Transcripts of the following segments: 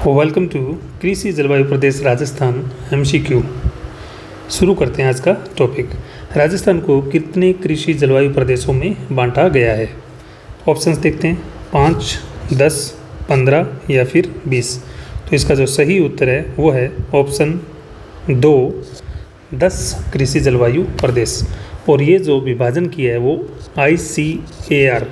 Welcome to कृषि जलवायु Pradesh Rajasthan MCQ। शुरू करते हैं आज का टॉपिक। राजस्थान को कितने कृषि जलवायु प्रदेशों में बांटा गया है? ऑप्शंस देखते हैं, 5, 10, 15 या फिर 20। तो इसका जो सही उत्तर है वो है ऑप्शन 2, 10 कृषि जलवायु प्रदेश। और ये जो विभाजन किया है वो ICAR,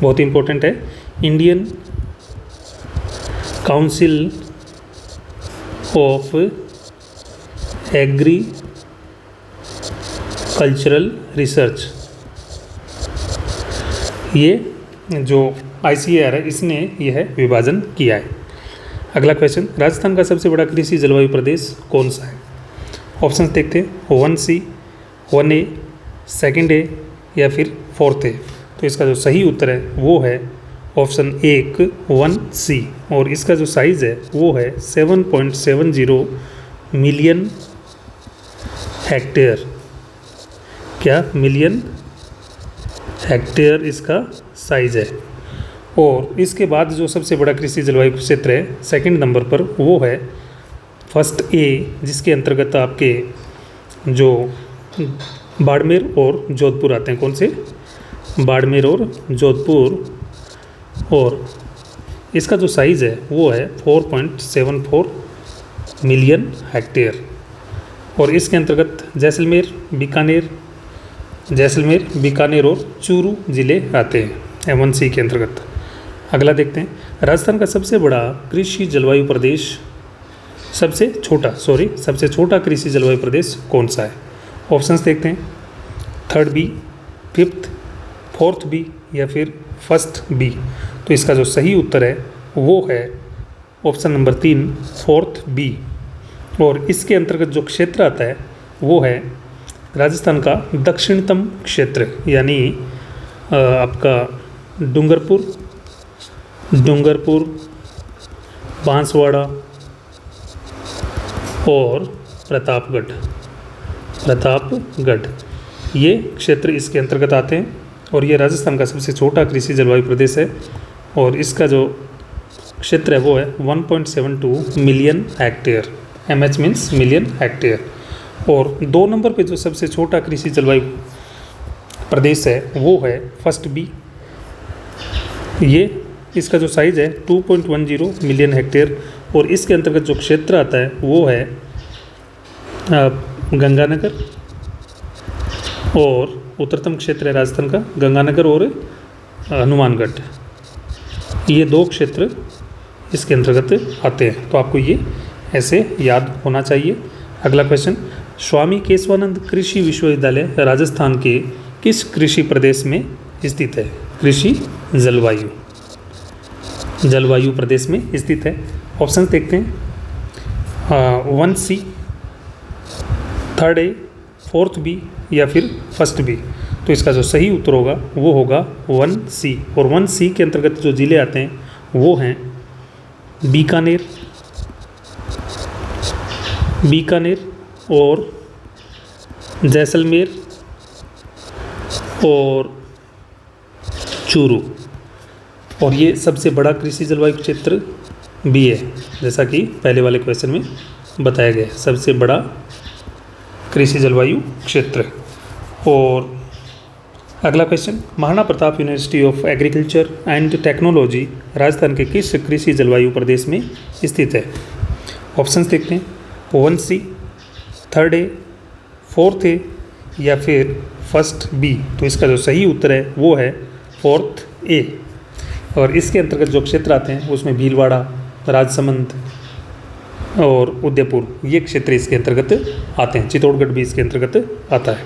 बहुत इंपॉर्टेंट है, Indian council of agricultural research, ये जो ICAR है इसने यह विभाजन किया है। अगला क्वेश्चन, राजस्थान का सबसे बड़ा कृषि जलवायु प्रदेश कौन सा है? ऑप्शंस देखते हैं, 1C, 1A, 2A या फिर 4A। तो इसका जो सही उत्तर है वो है ऑप्शन 1, 1C। और इसका जो साइज़ है वो है 7.70 मिलियन हेक्टेयर। क्या? मिलियन हेक्टेयर इसका साइज़ है। और इसके बाद जो सबसे बड़ा कृषि जलवायु क्षेत्र है सेकंड नंबर पर वो है फर्स्ट A, जिसके अंतर्गत आपके जो बाड़मेर और जोधपुर आते हैं। कौन से? बाड़मेर और जोधपुर। और इसका जो साइज़ है वो है 4.74 मिलियन हेक्टेयर। और इसके अंतर्गत जैसलमेर, बीकानेर और चूरू ज़िले आते हैं M1C के अंतर्गत। अगला देखते हैं, राजस्थान का सबसे बड़ा कृषि जलवायु प्रदेश, सबसे छोटा कृषि जलवायु प्रदेश कौन सा है? ऑप्शंस देखते हैं, 3rd B, 5th, 4th B या फिर 1st B। तो इसका जो सही उत्तर है वो है ऑप्शन नंबर 3, 4th B। और इसके अंतर्गत जो क्षेत्र आता है वो है राजस्थान का दक्षिणतम क्षेत्र, यानी आपका डूंगरपुर, बांसवाड़ा और प्रतापगढ़, ये क्षेत्र इसके अंतर्गत आते हैं। और ये राजस्थान का सबसे छोटा कृषि जलवायु प्रदेश है। और इसका जो क्षेत्र है वो है 1.72 million hectare. MH means million hectare. और 2 नंबर पे जो सबसे छोटा कृषि जलवायु प्रदेश है वो है फर्स्ट B। ये इसका जो साइज़ है 2.10 मिलियन हेक्टेयर। और इसके अंतर्गत जो क्षेत्र आता है वो है गंगानगर, और उत्तरतम क्षेत्र है राजस्थान का गंगानगर और हनुमानगढ़। ये 2 क्षेत्र इसके अंतर्गत आते हैं। तो आपको ये ऐसे याद होना चाहिए। अगला क्वेश्चन, स्वामी केशवानंद कृषि विश्वविद्यालय राजस्थान के किस कृषि प्रदेश में स्थित है? कृषि जलवायु प्रदेश में स्थित है। ऑप्शन देखते हैं, 1C, 3rd A, 4th B या फिर 1st B। तो इसका जो सही उत्तर होगा वो होगा 1C। और 1C के अंतर्गत जो ज़िले आते हैं वो हैं बीकानेर और जैसलमेर और चूरू। और ये सबसे बड़ा कृषि जलवायु क्षेत्र भी है, जैसा कि पहले वाले क्वेश्चन में बताया गया है, सबसे बड़ा कृषि जलवायु क्षेत्र। और अगला question, Maharana Pratap university of agriculture and technology Rajasthan के किस कृषि जलवायु प्रदेश में स्थित है? ऑप्शंस देखते हैं, 1C, 3rd A, 4th A या फिर 1st B। तो इसका जो सही उत्तर है वो है 4th A। और इसके अंतर्गत जो क्षेत्र आते हैं उसमें भीलवाड़ा, राजसमंद और उदयपुर, ये क्षेत्र इसके अंतर्गत आते हैं। चित्तौड़गढ़ भी इसके अंतर्गत आता है।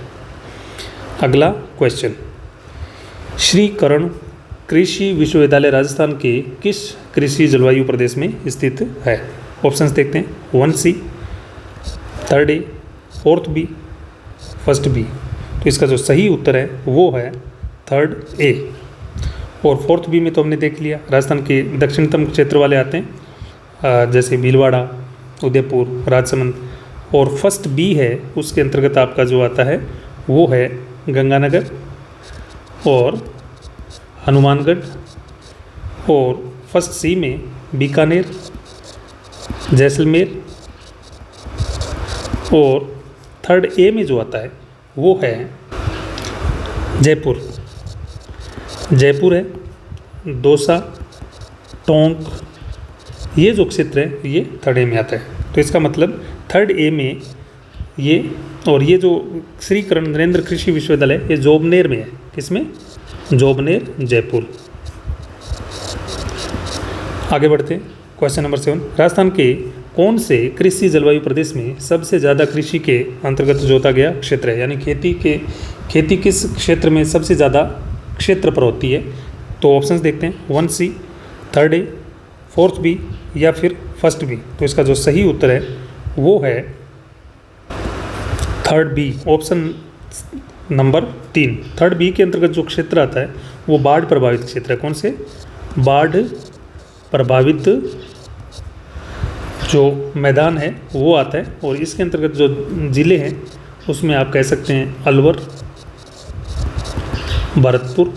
अगला क्वेश्चन, श्री कर्ण कृषि विश्वविद्यालय राजस्थान के किस कृषि जलवायु प्रदेश में स्थित है? ऑप्शंस देखते हैं, 1C, 3rd A, 4th B, 1st B। तो इसका जो सही उत्तर है वो है 3rd A। और 4th B में तो हमने देख लिया, राजस्थान के दक्षिणतम क्षेत्र वाले आते हैं, जैसे भीलवाड़ा, उदयपुर, राजसमंद। और 1st B है उसके अंतर्गत आपका जो आता है वो है गंगानगर और हनुमानगढ़। और 1st C में बीकानेर जैसलमेर। और थर्ड ए में जो आता है वो है जयपुर। जयपुर है, दौसा, टोंक, ये जो क्षेत्र है ये थर्ड ए में आता है। तो इसका मतलब थर्ड ए में ये, और ये जो श्री नरेंद्र कृषि विश्वविद्यालय ये जोबनेर में है। किसमें? जोबनेर, जयपुर। आगे बढ़ते हैं, क्वेश्चन नंबर 7। राजस्थान के कौन से कृषि जलवायु प्रदेश में सबसे ज़्यादा कृषि के अंतर्गत जोता गया क्षेत्र है? यानी खेती किस क्षेत्र में सबसे ज़्यादा क्षेत्र पर होती है? तो ऑप्शंस देखते हैं, 1C, third A, fourth B या फिर फर्स्ट बी। तो इसका जो सही उत्तर है वो है third B, option number 3। Third B के अंतर्गत जो क्षेत्र आता है वो बाढ़ प्रभावित क्षेत्र है। कौन से? बाढ़ प्रभावित जो मैदान है वो आता है। और इसके अंतर्गत जो ज़िले हैं उसमें आप कह सकते हैं अलवर, भरतपुर,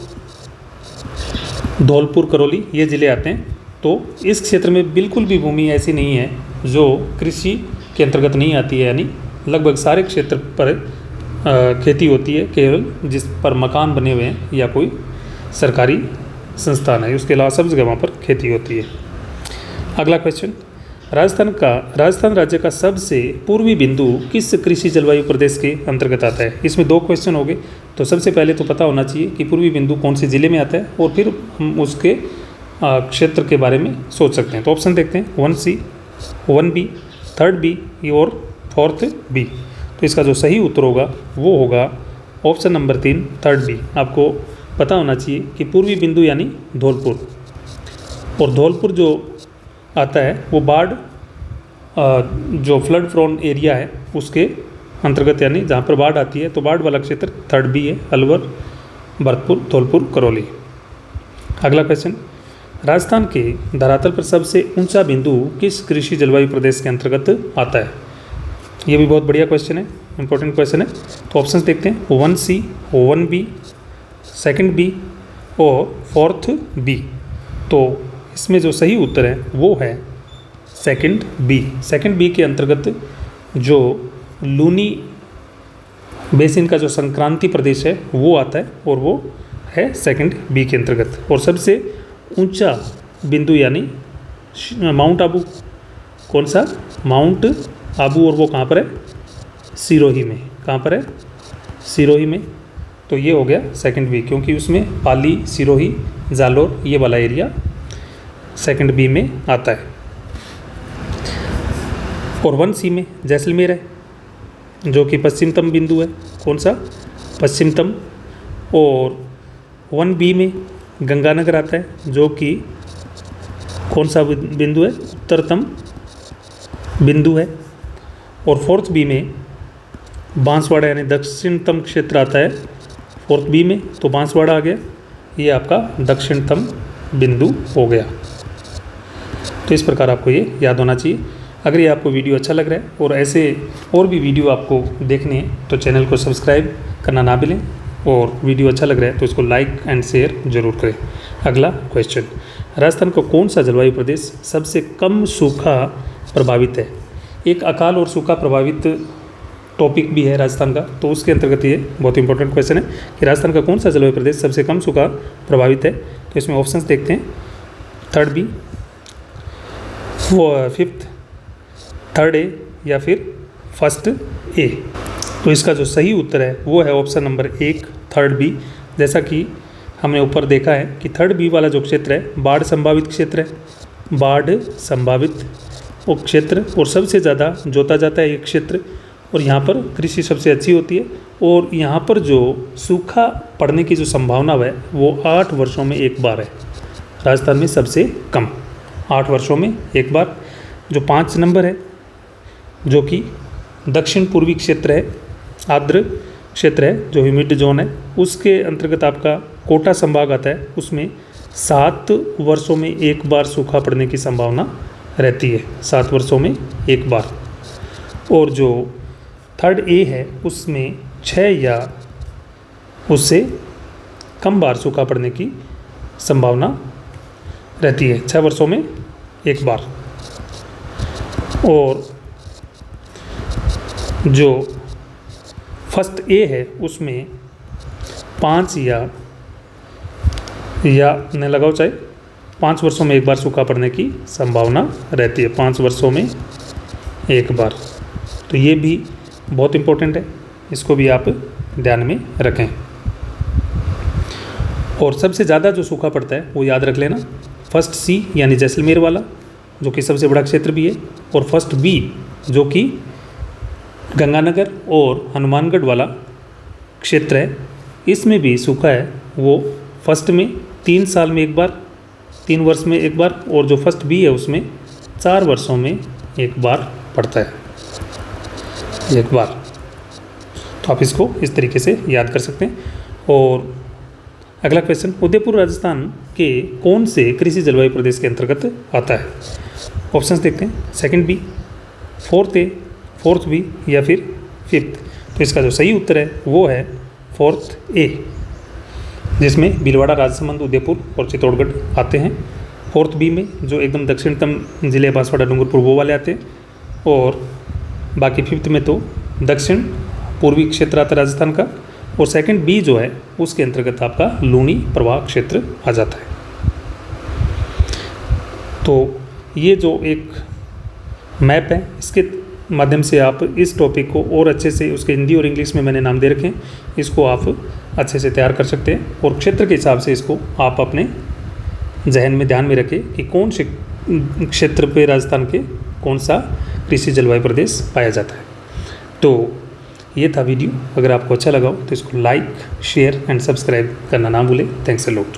धौलपुर, करौली, ये ज़िले आते हैं। तो इस क्षेत्र में बिल्कुल भी भूमि ऐसी नहीं है जो कृषि के अंतर्गत नहीं आती है, यानी लगभग सारे क्षेत्र पर खेती होती है, केवल जिस पर मकान बने हुए हैं या कोई सरकारी संस्थान है, उसके अलावा सब जगह वहाँ पर खेती होती है। अगला क्वेश्चन, राजस्थान राज्य का सबसे पूर्वी बिंदु किस कृषि जलवायु प्रदेश के अंतर्गत आता है? इसमें 2 क्वेश्चन हो गए। तो सबसे पहले तो पता होना चाहिए कि पूर्वी बिंदु कौन से ज़िले में आता है, और फिर हम उसके क्षेत्र के बारे में सोच सकते हैं। तो ऑप्शन देखते हैं, 1C, 1B, थर्ड बी और फोर्थ बी। तो इसका जो सही उत्तर होगा वो होगा ऑप्शन नंबर 3, थर्ड बी। आपको पता होना चाहिए कि पूर्वी बिंदु यानी धौलपुर, और धौलपुर जो आता है वो बाढ़ जो फ्लड प्रोन एरिया है उसके अंतर्गत, यानी जहाँ पर बाढ़ आती है तो बाढ़ वाला क्षेत्र थर्ड बी है, अलवर, भरतपुर, धौलपुर, करौली। अगला क्वेश्चन, राजस्थान के धरातल पर सबसे ऊंचा बिंदु किस कृषि जलवायु प्रदेश के अंतर्गत आता है? ये भी बहुत बढ़िया क्वेश्चन है, इंपॉर्टेंट क्वेश्चन है। तो ऑप्शंस देखते हैं, 1C, 1B, सेकंड बी और फोर्थ बी। तो इसमें जो सही उत्तर है वो है सेकंड बी। सेकंड बी के अंतर्गत जो लूनी बेसिन का जो संक्रांति प्रदेश है वो आता है, और वो है सेकंड बी के अंतर्गत। और सबसे ऊंचा बिंदु यानी माउंट आबू, कौन सा? माउंट आबू, और वो कहाँ पर है? सिरोही में। कहाँ पर है? सिरोही में। तो ये हो गया सेकंड बी, क्योंकि उसमें पाली, सिरोही, जालोर ये वाला एरिया सेकंड बी में आता है। और 1C में जैसलमेर है, जो कि पश्चिमतम बिंदु है। कौन सा? पश्चिमतम। और 1B में गंगानगर आता है, जो कि कौन सा बिंदु है? उत्तरतम बिंदु है। और फोर्थ बी में बांसवाड़ा यानी दक्षिणतम क्षेत्र आता है फोर्थ बी में। तो बांसवाड़ा आ गया, ये आपका दक्षिणतम बिंदु हो गया। तो इस प्रकार आपको ये याद होना चाहिए। अगर ये आपको वीडियो अच्छा लग रहा है और ऐसे और भी वीडियो आपको देखने हैं तो चैनल को सब्सक्राइब करना ना भूलें, और वीडियो अच्छा लग रहा है तो इसको लाइक एंड शेयर जरूर करें। अगला क्वेश्चन, राजस्थान का कौन सा जलवायु प्रदेश सबसे कम सूखा प्रभावित है? एक अकाल और सूखा प्रभावित टॉपिक भी है राजस्थान का, तो उसके अंतर्गत ये बहुत इंपॉर्टेंट क्वेश्चन है कि राजस्थान का कौन सा जलवायु प्रदेश सबसे कम सूखा प्रभावित है। तो इसमें ऑप्शंस देखते हैं, third B, fifth, third A या फिर फर्स्ट ए। तो इसका जो सही उत्तर है वो है ऑप्शन नंबर 1, थर्ड बी। जैसा कि हमने ऊपर देखा है कि थर्ड बी वाला जो क्षेत्र है बाढ़ संभावित क्षेत्र है, बाढ़ संभावित वो क्षेत्र, और सबसे ज़्यादा जोता जाता है ये क्षेत्र, और यहाँ पर कृषि सबसे अच्छी होती है। और यहाँ पर जो सूखा पड़ने की जो संभावना है वो 8 वर्षों में एक बार है, राजस्थान में सबसे कम 8 वर्षों में एक बार। जो 5 नंबर है जो कि दक्षिण पूर्वी क्षेत्र है, आर्द्र क्षेत्र है, जो ह्यूमिड जोन है, उसके अंतर्गत आपका कोटा संभाग आता है, उसमें 7 वर्षों में एक बार सूखा पड़ने की संभावना रहती है, 7 वर्षों में एक बार। और जो थर्ड ए है उसमें 6 या उससे कम बार सूखा पड़ने की संभावना रहती है, 6 वर्षों में एक बार। और जो फर्स्ट ए है उसमें 5 या न लगाओ चाहे 5 वर्षों में एक बार सूखा पड़ने की संभावना रहती है, 5 वर्षों में एक बार। तो ये भी बहुत इम्पोर्टेंट है, इसको भी आप ध्यान में रखें। और सबसे ज़्यादा जो सूखा पड़ता है वो याद रख लेना, फर्स्ट सी यानी जैसलमेर वाला जो कि सबसे बड़ा क्षेत्र भी है, और फर्स्ट बी जो कि गंगानगर और हनुमानगढ़ वाला क्षेत्र है, इसमें भी सूखा है वो फर्स्ट में 3 साल में एक बार, 3 वर्ष में एक बार, और जो फर्स्ट बी है उसमें 4 वर्षों में एक बार पड़ता है, एक बार। तो आप इसको इस तरीके से याद कर सकते हैं। और अगला क्वेश्चन, उदयपुर राजस्थान के कौन से कृषि जलवायु प्रदेश के अंतर्गत आता है? ऑप्शंस देखते हैं, सेकंड बी, फोर्थ ए, फोर्थ बी या फिर फिफ्थ। तो इसका जो सही उत्तर है वो है फोर्थ ए, जिसमें भीलवाड़ा, राजसमंद, उदयपुर और चित्तौड़गढ़ आते हैं। फोर्थ बी में जो एकदम दक्षिणतम जिले बांसवाड़ा, डूंगरपुर वो वाले आते हैं, और बाकी फिफ्थ में तो दक्षिण पूर्वी क्षेत्र आता है राजस्थान का, और सेकंड बी जो है उसके अंतर्गत आपका लूणी प्रवाह क्षेत्र आ जाता है। तो ये जो एक मैप है इसके माध्यम से आप इस टॉपिक को और अच्छे से, उसके हिंदी और इंग्लिश में मैंने नाम दे रखे हैं, इसको आप अच्छे से तैयार कर सकते हैं, और क्षेत्र के हिसाब से इसको आप अपने जहन में ध्यान में रखें कि कौन से क्षेत्र पे राजस्थान के कौन सा कृषि जलवायु प्रदेश पाया जाता है। तो ये था वीडियो, अगर आपको अच्छा लगा हो तो इसको लाइक, शेयर एंड सब्सक्राइब करना ना भूलें। Thanks a lot.